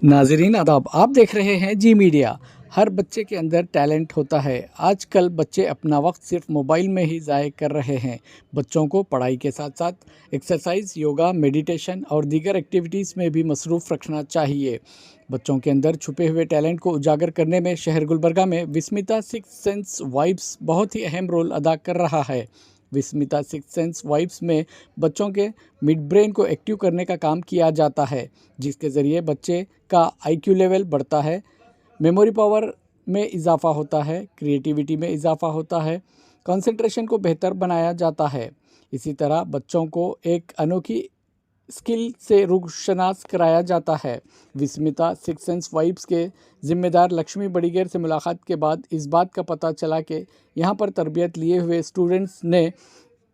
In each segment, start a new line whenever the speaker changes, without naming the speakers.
नाजरीन आदाब, आप देख रहे हैं जी मीडिया। हर बच्चे के अंदर टैलेंट होता है। आजकल बच्चे अपना वक्त सिर्फ मोबाइल में ही ज़ाय कर रहे हैं। बच्चों को पढ़ाई के साथ साथ एक्सरसाइज, योगा, मेडिटेशन और दीगर एक्टिविटीज़ में भी मसरूफ़ रखना चाहिए। बच्चों के अंदर छुपे हुए टैलेंट को उजागर करने में शहर गुलबर्गा में विस्मिता सिक्स सेंस वाइब्स बहुत ही अहम रोल अदा कर रहा है। विस्मिता सिक्स सेंस वाइब्स में बच्चों के मिड ब्रेन को एक्टिव करने का काम किया जाता है, जिसके ज़रिए बच्चे का आईक्यू लेवल बढ़ता है, मेमोरी पावर में इजाफ़ा होता है, क्रिएटिविटी में इजाफ़ा होता है, कंसंट्रेशन को बेहतर बनाया जाता है। इसी तरह बच्चों को एक अनोखी स्किल से रुखशनास कराया जाता है। विस्मिता सिक्स सेंस वाइब्स के ज़िम्मेदार लक्ष्मी बड़ीगेर से मुलाकात के बाद इस बात का पता चला कि यहाँ पर तरबियत लिए हुए स्टूडेंट्स ने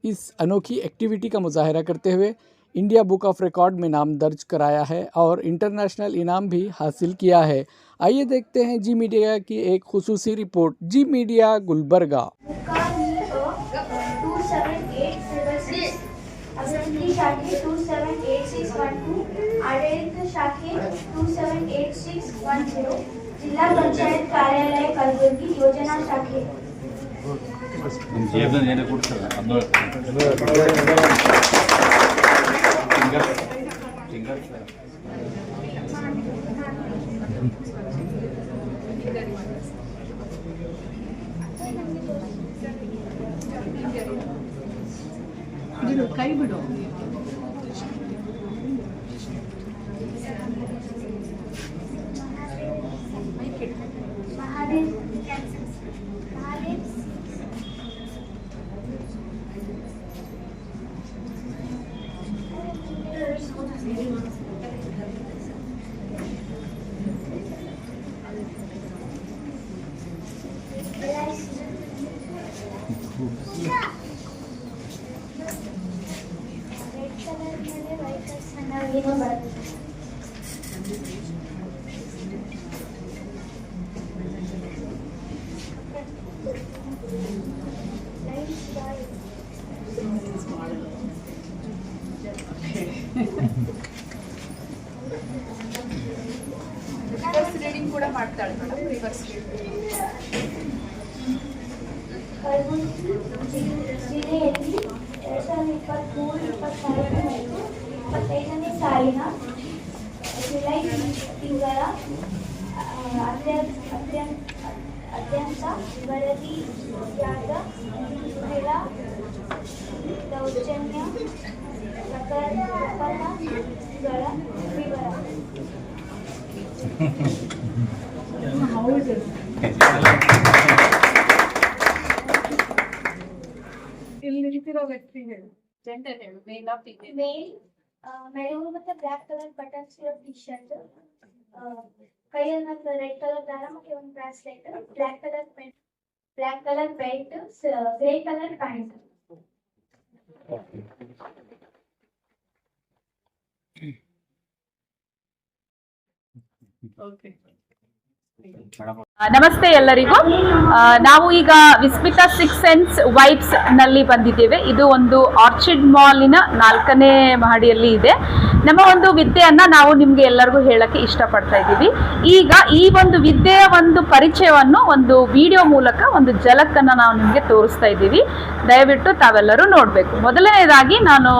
इस अनोखी एक्टिविटी का मुजाहरा करते हुए इंडिया बुक ऑफ रिकॉर्ड में नाम दर्ज कराया है और इंटरनेशनल इनाम भी हासिल किया है। आइए देखते हैं जी मीडिया की एक खुसूसी रिपोर्ट। जी मीडिया गुलबर्गा।
अभियांत्रिकी शाखे 278612, आडಳಿತ शाखे 278610, जिल्हा पंचायत कार्यालय कलबुर्गी योजना शाखे।
कई बिडो ರೀಡಿಂಗ್ ಕೂಡ ಮಾಡ್ತಾಳೆ ಮೇಡಮ್, ರಿವರ್ಸ್
ಜಿಲ್ಲೆಯಲ್ಲಿ 2023-24-25ನೇ ಸಾಲಿನ ಜುಲೈ ತಿಂಗಳ ಅತ್ಯಂತ ವರದಿಯಾದ ಮಹಿಳಾ ದೌರ್ಜನ್ಯ ಪ್ರಕರಣಗಳ ವಿವರ.
ಇಲ್ಲಿ ನಿಂತಿರೋ ವ್ಯಕ್ತಿ ಹೇಳು, ಜೆಂಡರ್ ಹೇಳು, male of female.
Male, maroon ಮತ್ತೆ ಬ್ಲಾಕ್ ಕಲರ್ ಬಟನ್ಸ್ ಇರೋ ಟಿ ಶರ್ಟ್, ಕೈಯಲ್ಲಿ ಒಂದು ರೆಡ್ ಕಲರ್ ದಾರ ಮತ್ತೆ ಒಂದು bracelet, black colour belt, grey colour pants.
Okay.
ನಮಸ್ತೆ ಎಲ್ಲರಿಗೂ. ನಾವು ಈಗ ವಿಸ್ಮಿತಾ ಸಿಕ್ಸ್ ಸೆನ್ಸ್ ವೈಬ್ಸ್ ನಲ್ಲಿ ಬಂದಿದ್ದೇವೆ. ಇದು ಒಂದು ಆರ್ಚಿಡ್ ಮಾಲಿನ 4ನೇ ಮಹಡಿಯಲ್ಲಿ ಇದೆ. ನಮ್ಮ ಒಂದು ವಿದ್ಯೆಯನ್ನ ನಾವು ನಿಮ್ಗೆ ಎಲ್ಲರಿಗೂ ಹೇಳಕ್ಕೆ ಇಷ್ಟಪಡ್ತಾ ಇದ್ದೀವಿ. ಈಗ ಈ ಒಂದು ವಿದ್ಯೆಯ ಒಂದು ಪರಿಚಯವನ್ನು ಒಂದು ವಿಡಿಯೋ ಮೂಲಕ ಒಂದು ಝಲಕನ್ನು ನಾವು ನಿಮಗೆ ತೋರಿಸ್ತಾ ಇದ್ದೀವಿ. ದಯವಿಟ್ಟು ತಾವೆಲ್ಲರೂ ನೋಡಬೇಕು. ಮೊದಲನೇದಾಗಿ ನಾನು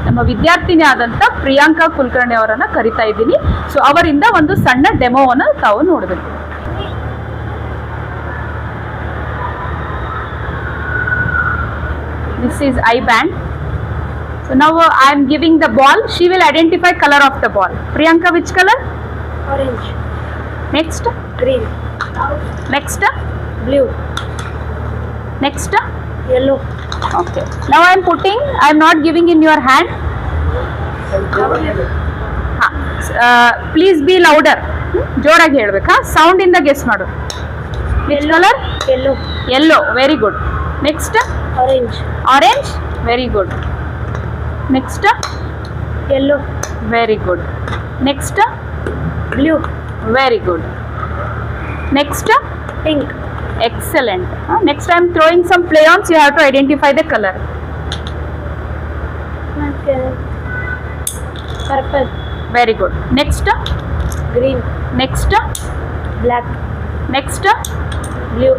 ನಮ್ಮ ವಿದ್ಯಾರ್ಥಿನಿ ಆದಂಥ ಪ್ರಿಯಾಂಕಾ ಕುಲಕರ್ಣಿ ಅವರನ್ನು ಕರಿತಾ ಇದ್ದೀನಿ. ಸೊ ಅವರಿಂದ ಒಂದು ಸಣ್ಣ ಡೆಮೋವನ್ನು ತಾವು ನೋಡಬೇಕು. This is eye band. So now I am giving the ball. She will identify color of the ball. Priyanka, which color?
Orange.
Next.
Green.
Next.
Blue.
Next.
Yellow.
Okay. Now I am putting. I am not giving in your hand. Please be louder. ಜೋರಾಗಿ ಹೇಳ್ಬೇಕಾ? Sound ಇಂದ guess ಮಾಡು. Which color?
Yellow.
Yellow. Very good. Next.
Orange.
Orange. Very good. Next.
Yellow.
Very good. Next.
Blue.
Very good. Next.
Pink.
Excellent. Next I am throwing some crayons. You have to identify the color.
Purple.
Very good. Next.
Green.
Next.
Black.
Next.
Blue.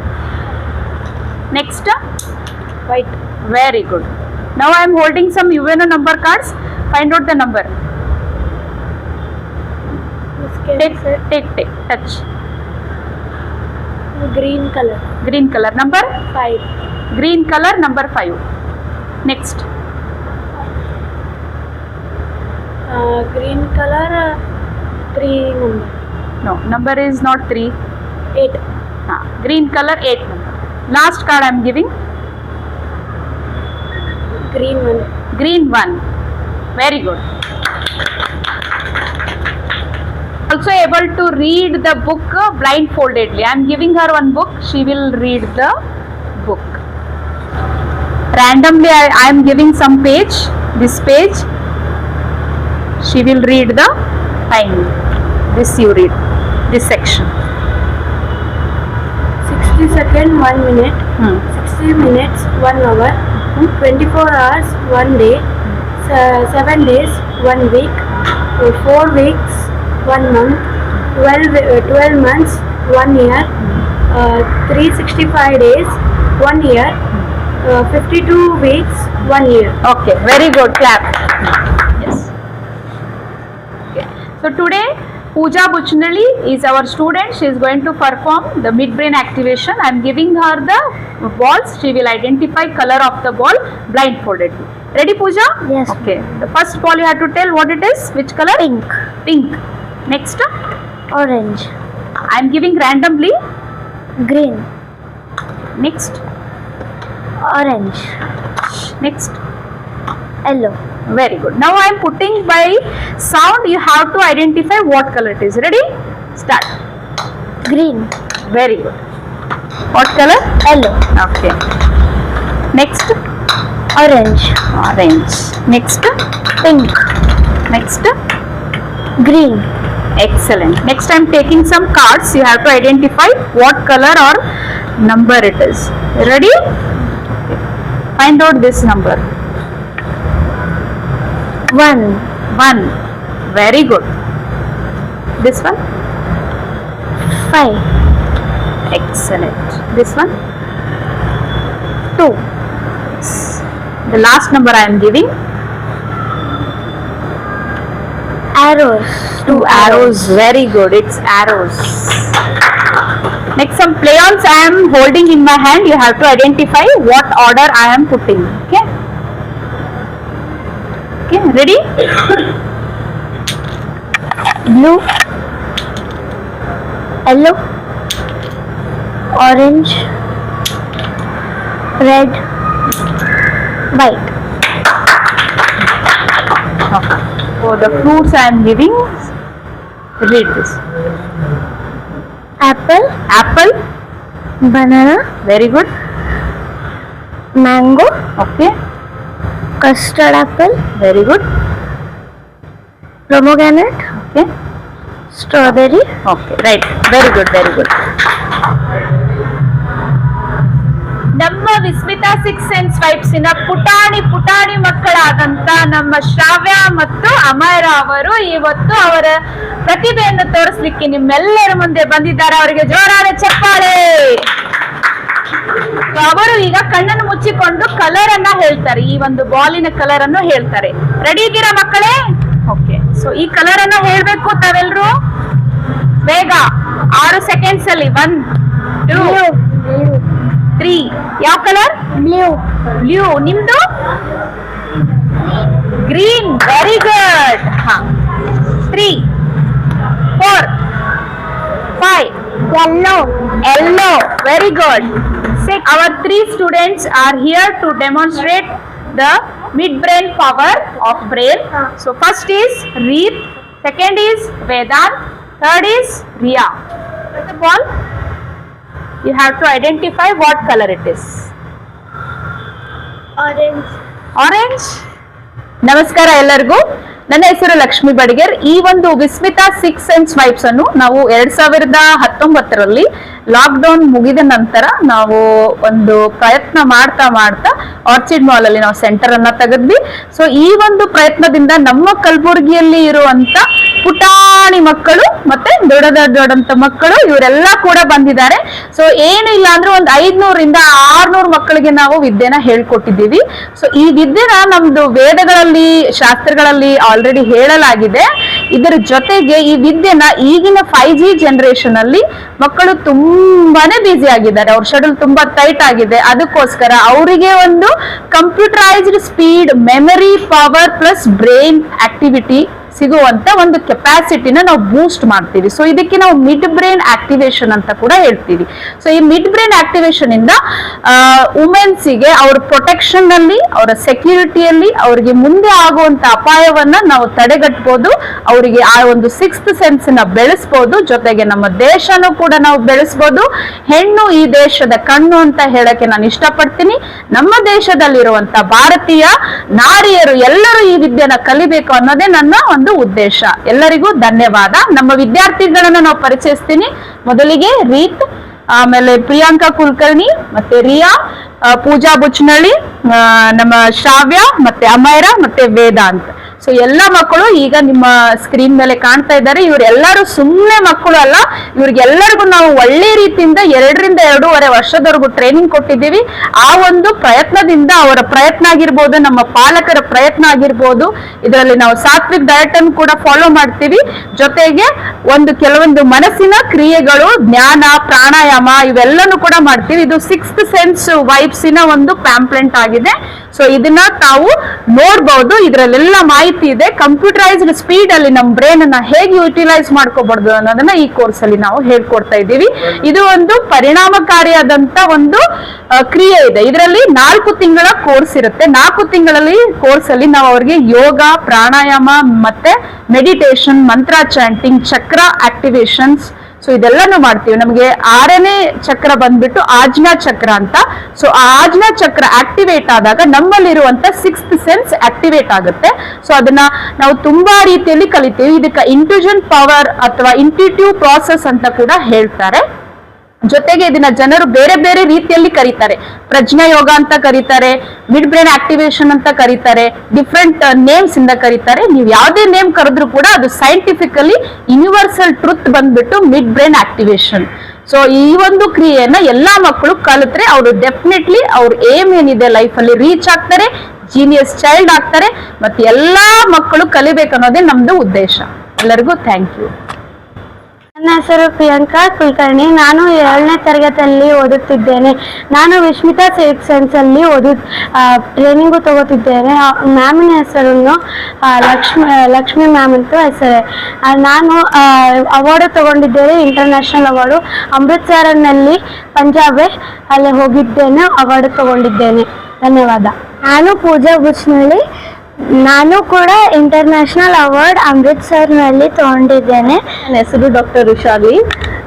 Next.
White.
Very good. Now I am holding some UNO number cards. Find out the number. Take. Touch.
Green color.
Green color. Number?
5.
Green color, number 5. Next.
Green color. 3 number.
No, number is not 3.
8.
Green color 8 number. Last card I am giving.
Green 1.
Green 1. Very good. Also able to read the book blindfoldedly. I am giving her one book. She will read the book. Randomly I am giving some page. This page. She will read the time. This you read. This section.
60 seconds 1 minute. 60 minutes 1 hour. 24 hours 1 day. 7 days 1 week. 4 weeks 1 month. 12 months 1 year. 365 days 1 year. 52 weeks 1 year.
Okay, very good. Clap. Yes. Okay. So today Pooja Buchnali is our student. She is going to perform the midbrain activation. I am giving her the balls. She will identify color of the ball blindfoldedly. Ready, Pooja?
Yes.
Okay. The first ball you have to tell what it is. Which color?
Pink.
Pink. Next.
Orange.
I am giving randomly.
Green.
Next.
Orange.
Next.
Yellow.
Very good. Now I am putting by sound. You have to identify what color it is. Ready? Start.
Green.
Very good. What color?
Yellow.
Okay. Next.
Orange.
Orange. Next.
Pink.
Next.
Green.
Excellent. Next I am taking some cards. You have to identify what color or number it is. Ready? Okay. Find out this number.
1.
1. Very good. This one?
5.
Excellent. This one?
2.
Yes. The last number I am giving.
Arrows.
2 arrows. Very good. It's arrows. Next, some crayons I am holding in my hand. You have to identify what order I am putting. Okay. Okay. Ready?
Blue. Yellow. Orange. Red. White.
Okay. So the fruits I am giving. Read this.
Apple.
Apple.
Banana.
Very good.
Mango.
Okay.
Custard apple.
Very good.
Pomegranate.
Okay.
Strawberry.
Okay. Right. Very good. Very good. ನಮ್ಮ Vismita 6 sense ವೈಬ್ಸಿನ ಪುಟಾಣಿ ಮಕ್ಕಳಾದಂತ ನಮ್ಮ ಶ್ರಾವ್ಯ ಮತ್ತು ಅಮರ ಅವರು ಇವತ್ತು ಅವರ ಪ್ರತಿಭೆಯನ್ನು ತೋರಿಸ್ಲಿಕ್ಕೆ ನಿಮ್ಮೆಲ್ಲರ ಮುಂದೆ ಬಂದಿದ್ದಾರೆ. ಅವರಿಗೆ ಜೋರಾದ ಚಪ್ಪಾಳೆ. ಅವರು ಈಗ ಕಣ್ಣನ್ನು ಮುಚ್ಚಿಕೊಂಡು ಕಲರ್ ಅನ್ನ ಹೇಳ್ತಾರೆ. ಈ ಒಂದು ಬಾಲಿನ ಕಲರ್ ಅನ್ನು ಹೇಳ್ತಾರೆ. ರೆಡಿ ಇದ್ದೀರಾ ಮಕ್ಕಳೇ? ಓಕೆ. ಸೊ ಈ ಕಲರ್ ಅನ್ನ ಹೇಳ್ಬೇಕು ತಾವೆಲ್ಲರೂ ಬೇಗ. 6 ಸೆಕೆಂಡ್ಸ್ ಅಲ್ಲಿ. 1 2 3. ಯಾವ ಕಲರ್?
Blue.
ಬ್ಲೂ. ನಿಮ್ದು? Green. Very good. 3 4 5.
Yellow.
Yellow. Very good. 6. Our 3 students are here to demonstrate the midbrain power of brain. So first is Reet, second is Vedant, third is Riya. First of all, you have to identify what color it is.
Orange.
Orange. ನಮಸ್ಕಾರ ಎಲ್ಲರಿಗೂ. ನನ್ನ ಹೆಸರು ಲಕ್ಷ್ಮಿ ಬಡಿಗೇರ್. ಈ ಒಂದು Vismita 6 sense vibes ಅನ್ನು ನಾವು 2019ರಲ್ಲಿ lockdown ಮುಗಿದ ನಂತರ ನಾವು ಒಂದು ಪ್ರಯತ್ನ ಮಾಡ್ತಾ ಆರ್ಚಿಡ್ ಮಾಲ್ ಅಲ್ಲಿ ನಾವು ಸೆಂಟರ್ ಅನ್ನ ತೆಗೆದ್ವಿ. ಸೊ ಈ ಒಂದು ಪ್ರಯತ್ನದಿಂದ ನಮ್ಮ ಕಲಬುರಗಿಯಲ್ಲಿ ಇರುವಂತ ಪುಟಾಣಿ ಮಕ್ಕಳು ಮತ್ತೆ ದೊಡ್ಡದಂತ ಮಕ್ಕಳು ಇವರೆಲ್ಲ ಕೂಡ ಬಂದಿದ್ದಾರೆ. ಸೊ ಏನು ಇಲ್ಲ ಅಂದ್ರೆ ಒಂದು 500ರಿಂದ 600 ಮಕ್ಕಳಿಗೆ ನಾವು ವಿದ್ಯೆನ ಹೇಳ್ಕೊಟ್ಟಿದ್ದೀವಿ. ಸೊ ಈ ವಿದ್ಯೆನ ನಮ್ದು ವೇದಗಳಲ್ಲಿ ಶಾಸ್ತ್ರಗಳಲ್ಲಿ ಆಲ್ರೆಡಿ ಹೇಳಲಾಗಿದೆ. ಇದರ ಜೊತೆಗೆ ಈ ವಿದ್ಯೆನ ಈಗಿನ 5G ಜನರೇಷನ್ ಅಲ್ಲಿ ಮಕ್ಕಳು ತುಂಬಾನೇ ಬ್ಯುಸಿ ಆಗಿದ್ದಾರೆ. ಅವ್ರ ಶೆಡ್ಯೂಲ್ ತುಂಬಾ ಟೈಟ್ ಆಗಿದೆ. ಅದಕ್ಕೋಸ್ಕರ ಅವರಿಗೆ ಒಂದು computerised speed, memory power plus brain activity ಸಿಗುವಂತ ಒಂದು ಕೆಪಾಸಿಟಿನ ನಾವು ಬೂಸ್ಟ್ ಮಾಡ್ತೀವಿ. ಸೊ ಇದಕ್ಕೆ ನಾವು ಮಿಡ್ ಬ್ರೈನ್ ಆಕ್ಟಿವೇಶನ್ ಅಂತ ಕೂಡ ಹೇಳ್ತೀವಿ. ಸೊ ಈ ಮಿಡ್ ಬ್ರೈನ್ ಆಕ್ಟಿವೇಶನ್ ಇಂದ ವುಮೆನ್ಸಿಗೆ ಅವ್ರ ಪ್ರೊಟೆಕ್ಷನ್ ಅಲ್ಲಿ, ಅವರ ಸೆಕ್ಯೂರಿಟಿಯಲ್ಲಿ ಅವರಿಗೆ ಮುಂದೆ ಆಗುವಂತ ಅಪಾಯವನ್ನ ನಾವು ತಡೆಗಟ್ಟಬಹುದು. ಅವರಿಗೆ ಆ ಒಂದು 6th ಸೆನ್ಸ್ ನ ಬೆಳೆಸಬಹುದು. ಜೊತೆಗೆ ನಮ್ಮ ದೇಶನೂ ಕೂಡ ನಾವು ಬೆಳೆಸಬಹುದು. ಹೆಣ್ಣು ಈ ದೇಶದ ಕಣ್ಣು ಅಂತ ಹೇಳಕ್ಕೆ ನಾನು ಇಷ್ಟಪಡ್ತೀನಿ. ನಮ್ಮ ದೇಶದಲ್ಲಿರುವಂತ ಭಾರತೀಯ ನಾರಿಯರು ಎಲ್ಲರೂ ಈ ವಿದ್ಯೆನ ಕಲಿಬೇಕು ಅನ್ನೋದೇ ನನ್ನ ಒಂದು ಉದ್ದೇಶ. ಎಲ್ಲರಿಗೂ ಧನ್ಯವಾದ. ನಮ್ಮ ವಿದ್ಯಾರ್ಥಿಗಳನ್ನ ನಾವು ಪರಿಚಯಿಸ್ತೀನಿ. ಮೊದಲಿಗೆ ರೀತ್, ಆಮೇಲೆ ಪ್ರಿಯಾಂಕಾ ಕುಲಕರ್ಣಿ, ಮತ್ತೆ ರಿಯಾ, ಪೂಜಾ ಬುಚ್ನಳ್ಳಿ, ನಮ್ಮ ಶ್ರಾವ್ಯ, ಮತ್ತೆ ಅಮೈರಾ, ಮತ್ತೆ ವೇದಾಂತ್. ಸೊ ಎಲ್ಲ ಮಕ್ಕಳು ಈಗ ನಿಮ್ಮ ಸ್ಕ್ರೀನ್ ಮೇಲೆ ಕಾಣ್ತಾ ಇದ್ದಾರೆ. ಇವರೆಲ್ಲರೂ ಸುಮ್ಮನೆ ಮಕ್ಕಳು ಅಲ್ಲ. ಇವ್ರಿಗೆಲ್ಲರಿಗೂ ನಾವು ಒಳ್ಳೆ ರೀತಿಯಿಂದ 2ರಿಂದ 2.5 ವರ್ಷದವರೆಗೂ ಟ್ರೈನಿಂಗ್ ಕೊಟ್ಟಿದ್ದೀವಿ. ಆ ಒಂದು ಪ್ರಯತ್ನದಿಂದ, ಅವರ ಪ್ರಯತ್ನ ಆಗಿರ್ಬೋದು, ನಮ್ಮ ಪಾಲಕರ ಪ್ರಯತ್ನ ಆಗಿರ್ಬೋದು, ಇದರಲ್ಲಿ ನಾವು ಸಾತ್ವಿಕ್ ಡಯಟ್ ಅನ್ನು ಕೂಡ ಫಾಲೋ ಮಾಡ್ತೀವಿ. ಜೊತೆಗೆ ಕೆಲವೊಂದು ಮನಸ್ಸಿನ ಕ್ರಿಯೆಗಳು, ಜ್ಞಾನ, ಪ್ರಾಣಾಯಾಮ ಇವೆಲ್ಲನೂ ಕೂಡ ಮಾಡ್ತೀವಿ. ಇದು 6th ಸೆನ್ಸ್ ವೈಬ್ಸಿನ ಒಂದು ಪ್ಯಾಂಪ್ಲೆಂಟ್ ಆಗಿದೆ. ಸೊ ಇದನ್ನ ತಾವು ನೋಡ್ಬಹುದು. ಇದರಲ್ಲೆಲ್ಲ ಮಾಹಿತಿ ಇದೆ. ಕಂಪ್ಯೂಟರೈಸ್ಡ್ ಸ್ಪೀಡ್ ಅಲ್ಲಿ ನಮ್ಮ ಬ್ರೈನ್ ಅನ್ನ ಹೇಗೆ ಯುಟಿಲೈಸ್ ಮಾಡ್ಕೋಬಾರ್ದು ಅನ್ನೋದನ್ನ ಈ ಕೋರ್ಸ್ ಅಲ್ಲಿ ನಾವು ಹೇಳ್ಕೊಡ್ತಾ ಇದ್ದೀವಿ. ಇದು ಒಂದು ಪರಿಣಾಮಕಾರಿಯಾದಂತ ಒಂದು ಕ್ರಿಯೆ ಇದೆ. ಇದರಲ್ಲಿ 4 ತಿಂಗಳ ಕೋರ್ಸ್ ಇರುತ್ತೆ. 4 ತಿಂಗಳಲ್ಲಿ ಕೋರ್ಸ್ ಅಲ್ಲಿ ನಾವು ಅವ್ರಿಗೆ ಯೋಗ, ಪ್ರಾಣಾಯಾಮ, ಮತ್ತೆ ಮೆಡಿಟೇಷನ್, ಮಂತ್ರ ಚಾಂಟಿಂಗ್, ಚಕ್ರ ಆಕ್ಟಿವೇಶನ್ಸ್, ಸೊ ಇದೆಲ್ಲಾನು ಮಾಡ್ತೀವಿ. ನಮಗೆ 6ನೇ ಚಕ್ರ ಬಂದ್ಬಿಟ್ಟು ಆಜ್ಞಾ ಚಕ್ರ ಅಂತ. ಸೊ ಆ ಆಜ್ಞಾ ಚಕ್ರ ಆಕ್ಟಿವೇಟ್ ಆದಾಗ ನಮ್ಮಲ್ಲಿರುವಂತ 6th ಸೆನ್ಸ್ ಆಕ್ಟಿವೇಟ್ ಆಗುತ್ತೆ. ಸೊ ಅದನ್ನ ನಾವು ತುಂಬಾ ರೀತಿಯಲ್ಲಿ ಕಲಿತೀವಿ. ಇದಕ್ಕೆ ಇಂಟ್ಯೂಷನ್ ಪವರ್ ಅಥವಾ ಇಂಟ್ಯೂಟಿವ್ ಪ್ರಾಸೆಸ್ ಅಂತ ಕೂಡ ಹೇಳ್ತಾರೆ. ಜೊತೆಗೆ ಇದನ್ನ ಜನರು ಬೇರೆ ಬೇರೆ ರೀತಿಯಲ್ಲಿ ಕರೀತಾರೆ. ಪ್ರಜ್ಞಾ ಯೋಗ ಅಂತ ಕರೀತಾರೆ, ಮಿಡ್ ಬ್ರೈನ್ ಆಕ್ಟಿವೇಶನ್ ಅಂತ ಕರೀತಾರೆ, ಡಿಫ್ರೆಂಟ್ ನೇಮ್ಸ್ ಇಂದ ಕರೀತಾರೆ. ನೀವು ಯಾವುದೇ ನೇಮ್ ಕರೆದ್ರೂ ಕೂಡ ಅದು ಸೈಂಟಿಫಿಕಲಿ ಯೂನಿವರ್ಸಲ್ ಟ್ರುತ್ ಬಂದ್ಬಿಟ್ಟು ಮಿಡ್ ಬ್ರೈನ್ ಆಕ್ಟಿವೇಶನ್. ಸೊ ಈ ಒಂದು ಕ್ರಿಯೆಯನ್ನ ಎಲ್ಲಾ ಮಕ್ಕಳು ಕಲಿತ್ರೆ ಅವರು ಡೆಫಿನೆಟ್ಲಿ ಅವ್ರ ಏಮ್ ಏನಿದೆ ಲೈಫ್ ಅಲ್ಲಿ ರೀಚ್ ಆಗ್ತಾರೆ, ಜೀನಿಯಸ್ ಚೈಲ್ಡ್ ಆಗ್ತಾರೆ. ಮತ್ತೆ ಎಲ್ಲಾ ಮಕ್ಕಳು ಕಲಿಬೇಕನ್ನೋದೇ ನಮ್ದು ಉದ್ದೇಶ. ಎಲ್ಲರಿಗೂ ಥ್ಯಾಂಕ್ ಯು.
ನನ್ನ ಹೆಸರು ಪ್ರಿಯಾಂಕಾ ಕುಲಕರ್ಣಿ. ನಾನು 7ನೇ ತರಗತಿಯಲ್ಲಿ ಓದುತ್ತಿದ್ದೇನೆ. ನಾನು ವಿಸ್ಮಿತಾ ಸಿಲ್ಕ್ ಸೆನ್ಸ್ ಅಲ್ಲಿ ಟ್ರೈನಿಂಗು ತಗೋತಿದ್ದೇನೆ. ಮ್ಯಾಮಿನ ಹೆಸರನ್ನು ಲಕ್ಷ್ಮಿ ಮ್ಯಾಮ್ ಅಂತ ಹೆಸರೇ. ನಾನು ಅವಾರ್ಡು ತಗೊಂಡಿದ್ದೇನೆ, ಇಂಟರ್ನ್ಯಾಷನಲ್ ಅವಾರ್ಡು. ಅಮೃತ್ಸರ್ನಲ್ಲಿ ಪಂಜಾಬ್ ಅಲ್ಲಿ ಹೋಗಿದ್ದೇನೆ, ಅವಾರ್ಡು ತಗೊಂಡಿದ್ದೇನೆ. ಧನ್ಯವಾದ. ನಾನು ಪೂಜಾ ಬುಚ್ನಳ್ಳಿ. ನಾನು ಕೂಡ ಇಂಟರ್ನ್ಯಾಷನಲ್ ಅವಾರ್ಡ್ ಅಮೃತ್ಸರ್ನಲ್ಲಿ ತಗೊಂಡಿದ್ದೇನೆ.
ನನ್ನ ಹೆಸರು ಡಾಕ್ಟರ್ ಉಷಾಲಿ.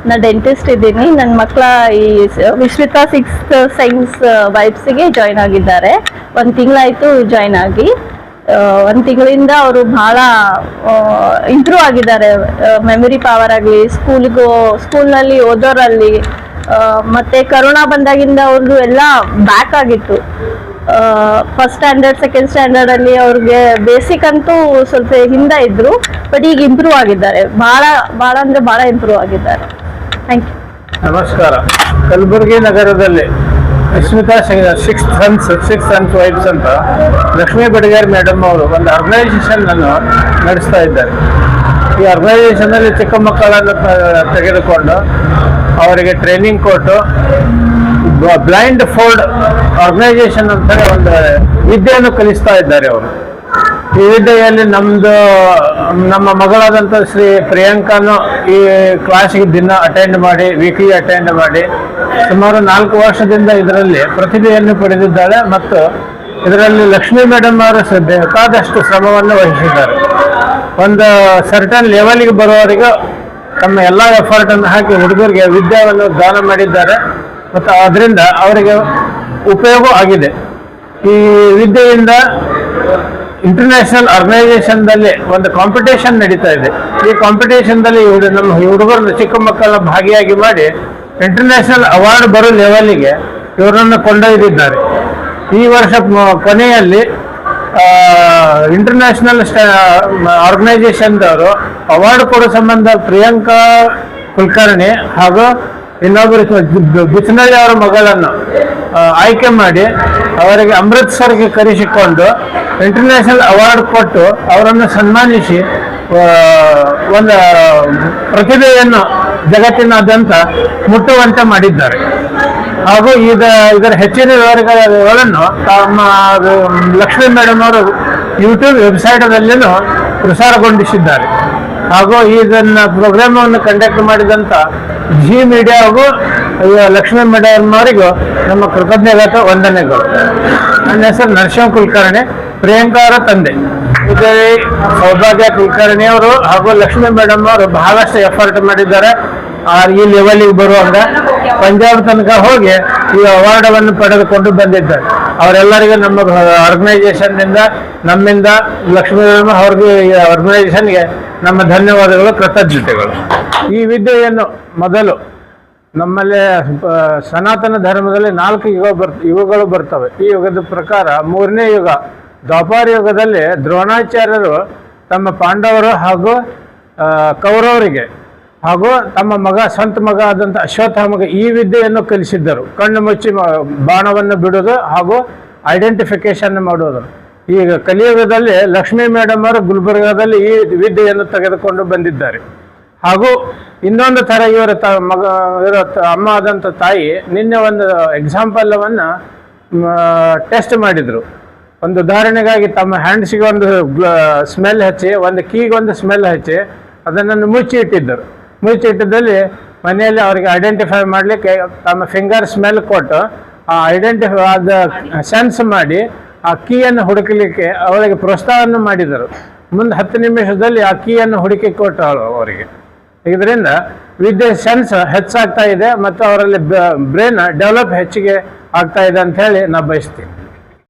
ನಾನು ಡೆಂಟಿಸ್ಟ್ ಇದ್ದೀನಿ. ನನ್ನ ಮಕ್ಕಳ ಈ ವಿಶ್ವಿತಾ 6th ಸೈನ್ಸ್ ವೈಬ್ಸ್ಗೆ ಜಾಯ್ನ್ ಆಗಿದ್ದಾರೆ. 1 ತಿಂಗಳಾಯಿತು ಜಾಯ್ನ್ ಆಗಿ. 1 ತಿಂಗಳಿಂದ ಅವರು ಬಹಳ ಇಂಪ್ರೂವ್ ಆಗಿದ್ದಾರೆ. ಮೆಮರಿ ಪವರ್ ಆಗಲಿ, ಸ್ಕೂಲ್ನಲ್ಲಿ ಓದೋರಲ್ಲಿ, ಮತ್ತೆ ಕರೋನಾ ಬಂದಾಗಿಂದ ಅವ್ರದ್ದು ಎಲ್ಲ ಬ್ಯಾಕ್ ಆಗಿತ್ತು. ಫಸ್ಟ್ ಸ್ಟ್ಯಾಂಡರ್ಡ್, ಸೆಕೆಂಡ್ ಸ್ಟ್ಯಾಂಡರ್ಡ್ ಅಲ್ಲಿ ಅವ್ರಿಗೆ ಬೇಸಿಕ್ ಅಂತೂ ಸ್ವಲ್ಪ ಹಿಂದೆ ಇದ್ರು. ಬಟ್ ಈಗ ಇಂಪ್ರೂವ್ ಆಗಿದ್ದಾರೆ. ಬಹಳ ಅಂದ್ರೆ ಬಹಳ ಇಂಪ್ರೂವ್ ಆಗಿದ್ದಾರೆ. Thank you.
ನಮಸ್ಕಾರ. ಕಲಬುರಗಿ ನಗರದಲ್ಲಿ ವಿಸ್ಮಿತಾ 6th ಸೆನ್ಸ್ ವೈಬ್ಸ್ ಅಂತ ಲಕ್ಷ್ಮೀ ಬಡಿಗೇರ್ ಮೇಡಮ್ ಅವರು ಒಂದು ಆರ್ಗನೈಸೇಷನ್ ಅನ್ನು ನಡೆಸ್ತಾ ಇದ್ದಾರೆ. ಈ ಆರ್ಗನೈಸೇಷನ್ ಅಲ್ಲಿ ಚಿಕ್ಕ ಮಕ್ಕಳನ್ನು ತೆಗೆದುಕೊಂಡು ಅವರಿಗೆ ಟ್ರೈನಿಂಗ್ ಕೊಟ್ಟು ಬ್ಲೈಂಡ್ ಫೋಲ್ಡ್ ಆರ್ಗನೈಸೇಷನ್ ಅಂತ ಒಂದು ವಿದ್ಯೆಯನ್ನು ಕಲಿಸ್ತಾ ಇದ್ದಾರೆ ಅವರು. ಈ ವಿದ್ಯೆಯಲ್ಲಿ ನಮ್ಮ ಮಗಳಾದಂಥ ಶ್ರೀ ಪ್ರಿಯಾಂಕಾನು ಈ ಕ್ಲಾಸ್ಗೆ ದಿನ ವೀಕ್ಲಿ ಅಟೆಂಡ್ ಮಾಡಿ ಸುಮಾರು 4 ವರ್ಷದಿಂದ ಇದರಲ್ಲಿ ಪ್ರತಿಭೆಯನ್ನು ಪಡೆದಿದ್ದಾಳೆ. ಮತ್ತು ಇದರಲ್ಲಿ ಲಕ್ಷ್ಮೀ ಮೇಡಮ್ ಅವರು ಬೇಕಾದಷ್ಟು ಶ್ರಮವನ್ನು ವಹಿಸಿದ್ದಾರೆ. ಒಂದು ಸರ್ಟನ್ ಲೆವೆಲ್ಗೆ ಬರುವವರೆಗೆ ತಮ್ಮ ಎಲ್ಲ ಎಫರ್ಟನ್ನು ಹಾಕಿ ಹುಡುಗರಿಗೆ ವಿದ್ಯೆಯನ್ನು ದಾನ ಮಾಡಿದ್ದಾರೆ. ಮತ್ತು ಅದರಿಂದ ಅವರಿಗೆ ಉಪಯೋಗ ಆಗಿದೆ. ಈ ವಿದ್ಯೆಯಿಂದ ಇಂಟರ್ನ್ಯಾಷನಲ್ ಆರ್ಗನೈಸೇಷನ್ದಲ್ಲಿ ಒಂದು ಕಾಂಪಿಟೇಷನ್ ನಡೀತಾ ಇದೆ. ಈ ಕಾಂಪಿಟೇಷನ್ದಲ್ಲಿ ನಮ್ಮ ಹುಡುಗರನ್ನು, ಚಿಕ್ಕ ಮಕ್ಕಳನ್ನ ಭಾಗಿಯಾಗಿ ಮಾಡಿ ಇಂಟರ್ನ್ಯಾಷನಲ್ ಅವಾರ್ಡ್ ಬರೋ ಲೆವೆಲ್ಗೆ ಇವರನ್ನು ಕೊಂಡೊಯ್ದಿದ್ದಾರೆ. ಈ ವರ್ಷ ಕೊನೆಯಲ್ಲಿ ಇಂಟರ್ನ್ಯಾಷನಲ್ ಆರ್ಗನೈಸೇಷನ್ದವರು ಅವಾರ್ಡ್ ಕೊಡೋ ಸಂಬಂಧ ಪ್ರಿಯಾಂಕಾ ಕುಲಕರ್ಣಿ ಹಾಗೂ ಇನ್ನೊಬ್ಬರು ಬಿಚನಳ್ಳಿ ಅವರ ಮಗಳನ್ನು ಆಯ್ಕೆ ಮಾಡಿ ಅವರಿಗೆ ಅಮೃತ್ಸರ್ಗೆ ಕರೆಸಿಕೊಂಡು ಇಂಟರ್ನ್ಯಾಷನಲ್ ಅವಾರ್ಡ್ ಕೊಟ್ಟು ಅವರನ್ನು ಸನ್ಮಾನಿಸಿ ಒಂದು ಪ್ರತಿಭೆಯನ್ನು ಜಗತ್ತಿನಾದ್ಯಂತ ಮುಟ್ಟುವಂತೆ ಮಾಡಿದ್ದಾರೆ. ಹಾಗೂ ಇದರ ಹೆಚ್ಚಿನ ವಿವರಗಳನ್ನು ತಮ್ಮ ಲಕ್ಷ್ಮೀ ಮೇಡಮ್ ಅವರು ಯೂಟ್ಯೂಬ್ ವೆಬ್ಸೈಟಲ್ಲಿಯೂ ಪ್ರಸಾರಗೊಂಡಿಸಿದ್ದಾರೆ. ಹಾಗೂ ಇದನ್ನು ಪ್ರೋಗ್ರಾಮನ್ನು ಕಂಡಕ್ಟ್ ಮಾಡಿದಂಥ ಜಿ ಮೀಡಿಯಾ ಹಾಗೂ ಲಕ್ಷ್ಮೀ ಮೇಡಮ್ ಅವರಿಗೂ ನಮ್ಮ ಕೃತಜ್ಞತೆ ವಂದನೆಗಳು. ನನ್ನ ಹೆಸರು ನರಸಿಂಹ ಕುಲಕರ್ಣಿ, ಪ್ರಿಯಾಂಕಾ ಅವರ ತಂದೆ. ವಿಜಯ್ ಸೌಭಾಗ್ಯ ಕುಲಕರ್ಣಿ ಅವರು ಹಾಗೂ ಲಕ್ಷ್ಮೀ ಮೇಡಮ್ ಅವರು ಬಹಳಷ್ಟು ಎಫರ್ಟ್ ಮಾಡಿದ್ದಾರೆ. ಈ ಲೆವೆಲಿಗೆ ಬರುವಾಗ ಪಂಜಾಬ್ ತನಕ ಹೋಗಿ ಈ ಅವಾರ್ಡವನ್ನು ಪಡೆದುಕೊಂಡು ಬಂದಿದ್ದಾರೆ. ಅವರೆಲ್ಲರಿಗೂ ನಮ್ಮ ಆರ್ಗನೈಸೇಷನ್ನಿಂದ, ನಮ್ಮಿಂದ, ಲಕ್ಷ್ಮೀ ಮೇಡಮ್ ಅವ್ರಿಗೆ, ಈ ಆರ್ಗನೈಸೇಷನ್ಗೆ ನಮ್ಮ ಧನ್ಯವಾದಗಳು, ಕೃತಜ್ಞತೆಗಳು. ಈ ವಿದ್ಯೆಯನ್ನು ಮೊದಲು ನಮ್ಮಲ್ಲಿ ಸನಾತನ ಧರ್ಮದಲ್ಲಿ 4 ಯುಗಗಳು ಬರ್ತವೆ. ಈ ಯುಗದ ಪ್ರಕಾರ 3ನೇ ಯುಗ ದ್ವಾಪರ ಯುಗದಲ್ಲಿ ದ್ರೋಣಾಚಾರ್ಯರು ತಮ್ಮ ಪಾಂಡವರು ಹಾಗೂ ಕೌರವರಿಗೆ ಹಾಗೂ ತಮ್ಮ ಸ್ವಂತ ಮಗ ಆದಂಥ ಅಶ್ವತ್ಥಾಮಗೆ ಈ ವಿದ್ಯೆಯನ್ನು ಕಲಿಸಿದ್ದರು. ಕಣ್ಣು ಮುಚ್ಚಿ ಬಾಣವನ್ನು ಬಿಡೋದು ಹಾಗೂ ಐಡೆಂಟಿಫಿಕೇಶನ್ ಮಾಡೋದು. ಈಗ ಕಲಿಯುಗದಲ್ಲಿ ಲಕ್ಷ್ಮೀ ಮೇಡಮ್ ಅವರು ಗುಲ್ಬರ್ಗಾದಲ್ಲಿ ಈ ವಿದ್ಯೆಯನ್ನು ತೆಗೆದುಕೊಂಡು ಬಂದಿದ್ದಾರೆ. ಹಾಗೂ ಇನ್ನೊಂದು ಥರ ಇವರ ಅಮ್ಮ ಆದಂಥ ತಾಯಿ ನಿನ್ನೆ ಒಂದು ಎಕ್ಸಾಂಪಲ್ವನ್ನು ಟೆಸ್ಟ್ ಮಾಡಿದರು. ಒಂದು ಉದಾಹರಣೆಗಾಗಿ ತಮ್ಮ ಹ್ಯಾಂಡ್ಸಿಗೆ ಒಂದು ಸ್ಮೆಲ್ ಹಚ್ಚಿ, ಒಂದು ಕೀಗೆ ಒಂದು ಸ್ಮೆಲ್ ಹಚ್ಚಿ ಅದನ್ನು ಮುಚ್ಚಿ ಇಟ್ಟಿದ್ದರು. ಮುಚ್ಚಿಟ್ಟಿದ್ದಲ್ಲಿ ಮನೆಯಲ್ಲಿ ಅವರಿಗೆ ಐಡೆಂಟಿಫೈ ಮಾಡಲಿಕ್ಕೆ ತಮ್ಮ ಫಿಂಗರ್ ಸ್ಮೆಲ್ ಕೊಟ್ಟು ಆ ಐಡೆಂಟಿಫೈ ಆದ ಸೆನ್ಸ್ ಮಾಡಿ ಆ ಕೀಯನ್ನು ಹುಡುಕಲಿಕ್ಕೆ ಅವರಿಗೆ ಪ್ರೋತ್ಸಾಹವನ್ನು ಮಾಡಿದರು. ಮುಂದೆ 10 ನಿಮಿಷದಲ್ಲಿ ಆ ಕೀಯನ್ನು ಹುಡುಕಿ ಕೊಟ್ಟು ಅವರಿಗೆ. ಇದರಿಂದ ವಿದ್ಯೆ ಸೆನ್ಸ್ ಹೆಚ್ಚಾಗ್ತಾ ಇದೆ ಮತ್ತು ಅವರಲ್ಲಿ ಬ್ರೈನ್ ಡೆವಲಪ್ ಹೆಚ್ಚಿಗೆ ಆಗ್ತಾ ಇದೆ ಅಂತ ಹೇಳಿ ನಾನು ಬಯಸ್ತೀನಿ.